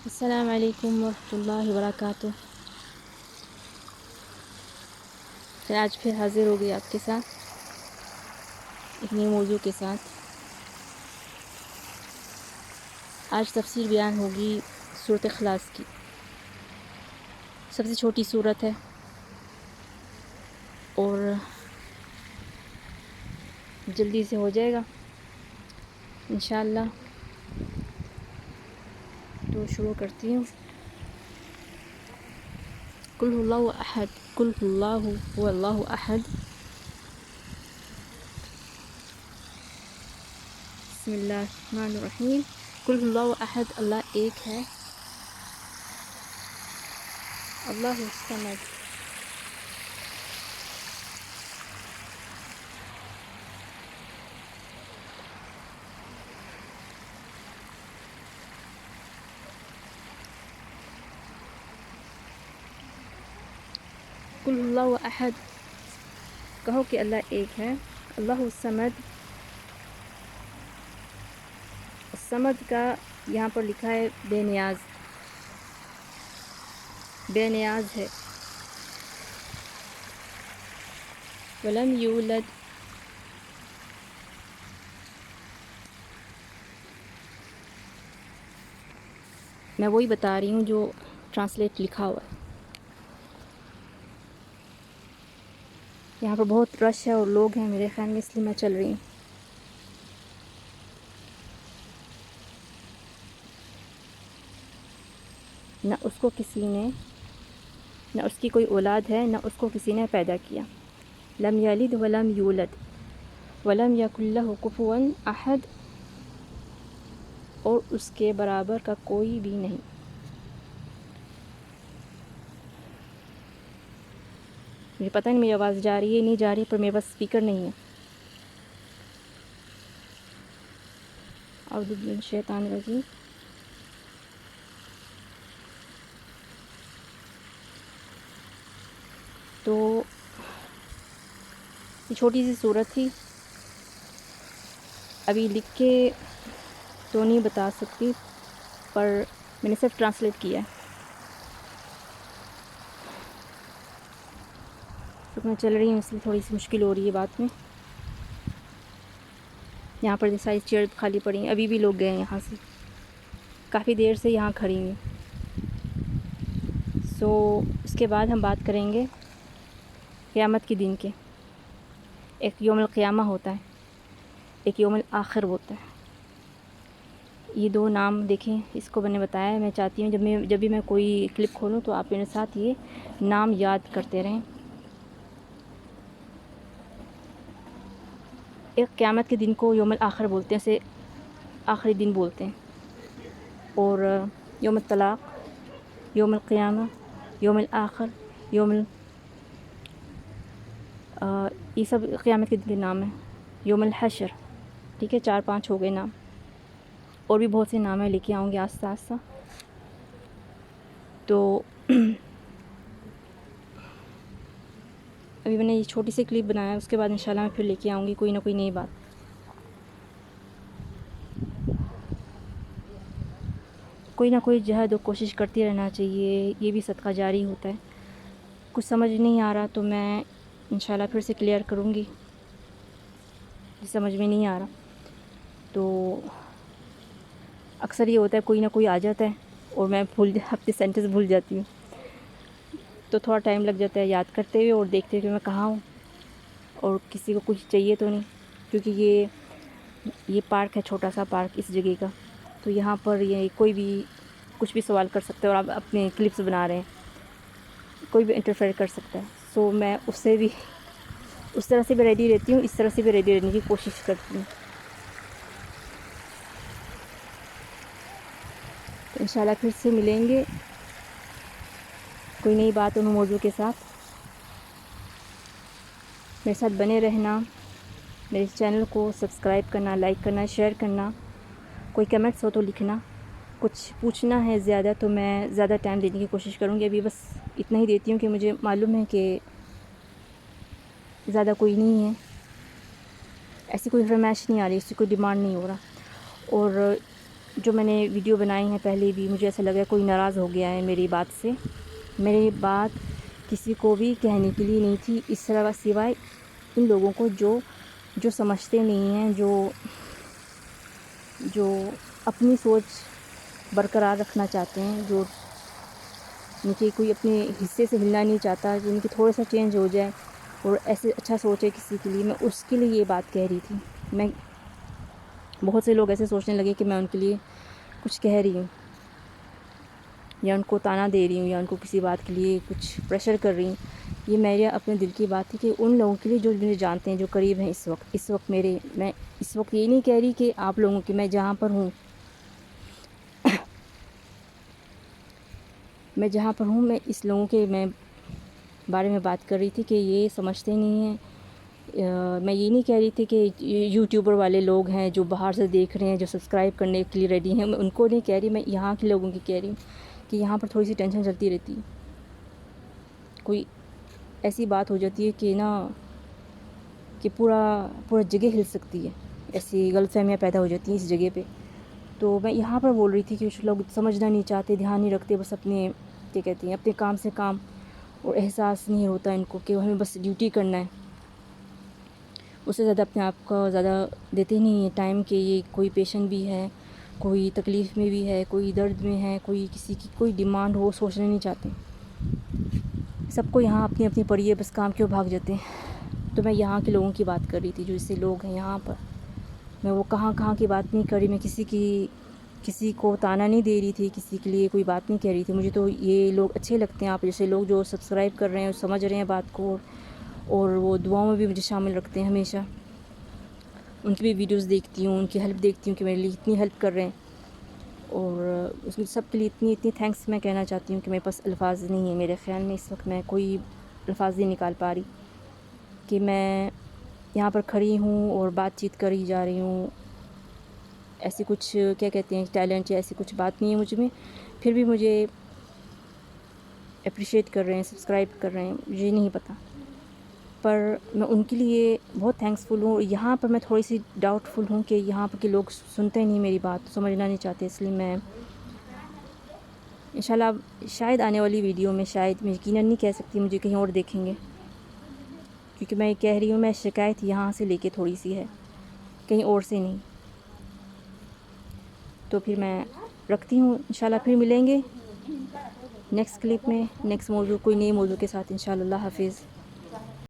السلام علیکم ورحمۃ اللہ وبرکاتہ۔ پھر آج پھر حاضر ہو گئی آپ کے ساتھ ایک نئے موضوع کے ساتھ۔ آج تفسیر بیان ہوگی سورۃ اخلاص کی۔ سب سے چھوٹی سورت ہے اور جلدی سے ہو جائے گا انشاءاللہ۔ تو شروع کرتی ہوں۔ قل هو اللہ احد، قل هو اللہ هو اللہ احد۔ بسم اللہ الرحمن الرحیم۔ قل هو اللہ احد، اللہ ایک ہے۔ اللہ الصمد، قل اللہ احد، کہو کہ اللہ ایک ہے۔ اللہ الصمد، الصمد کا یہاں پر لکھا ہے بے نیاز، بے نیاز ہے۔ ولم یولد، میں وہی بتا رہی ہوں جو ٹرانسلیٹ لکھا ہوا ہے۔ یہاں پر بہت رش ہے اور لوگ ہیں میرے خیال میں، اس لیے میں چل رہی ہوں۔ نہ اس کو کسی نے، نہ اس کی کوئی اولاد ہے، نہ اس کو کسی نے پیدا کیا۔ لم یلد ولم یولد ولم یکن لہ کفوا احد، اور اس کے برابر کا کوئی بھی نہیں۔ مجھے پتہ نہیں میری آواز جا رہی ہے نہیں جا رہی، پر میرے پاس اسپیکر نہیں ہے۔ اعوذ باللہ من الشیطان الرجیم۔ تو یہ چھوٹی سی صورت تھی، ابھی لکھ کے تو نہیں بتا سکتی، پر میں نے صرف ٹرانسلیٹ کیا ہے۔ تو میں چل رہی ہوں اس لیے تھوڑی سی مشکل ہو رہی ہے بات میں۔ یہاں پر ساری چیئر خالی پڑی ہیں، ابھی بھی لوگ گئے ہیں یہاں سے، کافی دیر سے یہاں کھڑی ہیں۔ اس کے بعد ہم بات کریں گے قیامت کے دن کے۔ ایک یوم القیامہ ہوتا ہے، ایک یوم الآخر ہوتا ہے۔ یہ دو نام دیکھیں، اس کو میں نے بتایا ہے، میں چاہتی ہوں جب بھی میں کوئی کلپ کھولوں تو آپ میرے ساتھ یہ نام یاد کرتے رہیں۔ ایک قیامت کے دن کو یوم الآخر بولتے ہیں، اسے آخری دن بولتے ہیں، اور یوم الطلاق، یوم القیامہ، یوم الآخر، یہ سب قیامت کے دن کے نام ہیں۔ یوم الحشر، ٹھیک ہے، 4-5 ہو گئے نام، اور بھی بہت سے نام ہیں، لے کے آؤں گے آہستہ آہستہ۔ تو ابھی میں نے یہ چھوٹی سی کلپ بنایا، اس کے بعد انشاءاللہ میں پھر لے کے آؤں گی کوئی نہ کوئی نئی بات۔ کوئی نہ کوئی جہد و کوشش کرتی رہنا چاہیے، یہ بھی صدقہ جاری ہوتا ہے۔ کچھ سمجھ نہیں آ رہا تو میں انشاءاللہ پھر سے کلیئر کروں گی، سمجھ میں نہیں آ رہا تو اکثر یہ ہوتا ہے کوئی نہ کوئی آ جاتا ہے اور میں اپنے سینٹنس بھول جاتی ہوں، تو تھوڑا ٹائم لگ جاتا ہے یاد کرتے ہوئے اور دیکھتے ہوئے کہ میں کہاں ہوں اور کسی کو کچھ چاہیے تو نہیں، کیونکہ یہ پارک ہے، چھوٹا سا پارک اس جگہ کا، تو یہاں پر یہ کوئی بھی کچھ بھی سوال کر سکتا ہے، اور آپ اپنے کلپس بنا رہے ہیں، کوئی بھی انٹرفیئر کر سکتا ہے۔ سو میں اس طرح سے بھی ریڈی رہتی ہوں، اس طرح سے بھی ریڈی رہنے کی کوشش کرتی ہوں۔ تو انشاءاللہ پھر سے ملیں گے کوئی نئی بات اور موضوع کے ساتھ۔ میرے ساتھ بنے رہنا، میرے چینل کو سبسکرائب کرنا، لائک کرنا، شیئر کرنا، کوئی کمنٹس ہو تو لکھنا، کچھ پوچھنا ہے زیادہ تو میں زیادہ ٹائم دینے کی کوشش کروں گی۔ ابھی بس اتنا ہی دیتی ہوں کہ مجھے معلوم ہے کہ زیادہ کوئی نہیں ہے، ایسی کوئی فرمائش نہیں آ رہی، اس کی کوئی ڈیمانڈ نہیں ہو رہا، اور جو میں نے ویڈیو بنائی ہیں پہلے بھی، مجھے ایسا لگا کوئی ناراض ہو گیا ہے میری بات سے. میری بات کسی کو بھی کہنے کے لیے نہیں تھی، اس طرح سوائے ان لوگوں کو جو سمجھتے نہیں ہیں، جو اپنی سوچ برقرار رکھنا چاہتے ہیں، جو ان کے کوئی اپنے حصے سے ہلنا نہیں چاہتا، جن کی تھوڑا سا چینج ہو جائے اور ایسے اچھا سوچے کسی کے لیے. میں اس کے لیے یہ بات کہہ رہی تھی. بہت سے لوگ ایسے سوچنے لگے کہ میں ان کے لیے کچھ کہہ رہی ہوں، یا ان کو طعنہ دے رہی ہوں، یا ان کو کسی بات کے لیے کچھ پریشر کر رہی ہوں. یہ میرے اپنے دل کی بات تھی کہ ان لوگوں کے لیے جو مجھے جانتے ہیں، جو قریب ہیں اس وقت میں اس وقت یہ نہیں کہہ رہی کہ آپ لوگوں کی، میں جہاں پر ہوں میں اس لوگوں کے بارے میں بات کر رہی تھی کہ یہ سمجھتے نہیں ہیں. میں یہ نہیں کہہ رہی تھی کہ یوٹیوبر والے لوگ ہیں جو باہر سے دیکھ رہے ہیں، جو سبسکرائب کرنے کے لیے ریڈی ہیں، میں ان کو نہیں کہہ رہی. میں یہاں کے لوگوں کی کہہ رہی ہوں کہ یہاں پر تھوڑی سی ٹینشن چلتی رہتی ہے. کوئی ایسی بات ہو جاتی ہے کہ پورا جگہ ہل سکتی ہے، ایسی غلط فہمیاں پیدا ہو جاتی ہیں اس جگہ پہ. تو میں یہاں پر بول رہی تھی کہ کچھ لوگ سمجھنا نہیں چاہتے، دھیان نہیں رکھتے، بس اپنے کیا کہتے ہیں اپنے کام سے کام، اور احساس نہیں ہوتا ان کو کہ ہمیں بس ڈیوٹی کرنا ہے. اس سے زیادہ اپنے آپ کو زیادہ دیتے نہیں ہیں ٹائم کہ یہ کوئی پیشنٹ بھی ہے، کوئی تکلیف میں بھی ہے، کوئی درد میں ہے، کوئی کسی کی کوئی ڈیمانڈ ہو، سوچنا نہیں چاہتے. سب کو یہاں اپنی اپنی پڑی ہے، بس کام کیوں بھاگ جاتے ہیں. تو میں یہاں کے لوگوں کی بات کر رہی تھی، جو اس سے لوگ ہیں یہاں پر. میں وہ کہاں کی بات نہیں کر رہی. میں کسی کو طعنہ نہیں دے رہی تھی، کسی کے لیے کوئی بات نہیں کہہ رہی تھی. مجھے تو یہ لوگ اچھے لگتے ہیں، آپ جیسے لوگ جو سبسکرائب کر رہے ہیں، سمجھ رہے ہیں بات کو، اور وہ دعاؤں میں بھی مجھے شامل رکھتے ہیں ہمیشہ. ان کی بھی ویڈیوز دیکھتی ہوں، ان کی ہیلپ دیکھتی ہوں کہ میرے لیے اتنی ہیلپ کر رہے ہیں. اور اس میں سب کے لیے اتنی تھینکس میں کہنا چاہتی ہوں کہ میرے پاس الفاظ نہیں ہیں. میرے خیال میں اس وقت میں کوئی الفاظ نہیں نکال پا رہی کہ میں یہاں پر کھڑی ہوں اور بات چیت کری جا رہی ہوں. ایسی کچھ کیا کہتے ہیں ٹیلنٹ یا ایسی کچھ بات نہیں ہے مجھ میں. پھر بھی مجھے اپریشیٹ کر رہے ہیں، سبسکرائب کر رہے ہیں، مجھے نہیں پتہ. پر میں ان کے لیے بہت تھینکس فل ہوں. یہاں پر میں تھوڑی سی ڈاؤٹ فل ہوں کہ یہاں پر کے لوگ سنتے نہیں میری بات، سمجھنا نہیں چاہتے. اس لیے میں انشاءاللہ شاید آنے والی ویڈیو میں، شاید میں یقیناً نہیں کہہ سکتی، مجھے کہیں اور دیکھیں گے. کیونکہ میں کہہ رہی ہوں، میں شکایت یہاں سے لے کے تھوڑی سی ہے، کہیں اور سے نہیں. تو پھر میں رکھتی ہوں. انشاءاللہ پھر ملیں گے نیکسٹ کلپ میں، نیکسٹ موضوع، کوئی نئے موضوع کے ساتھ انشاءاللہ. اللہ حافظ.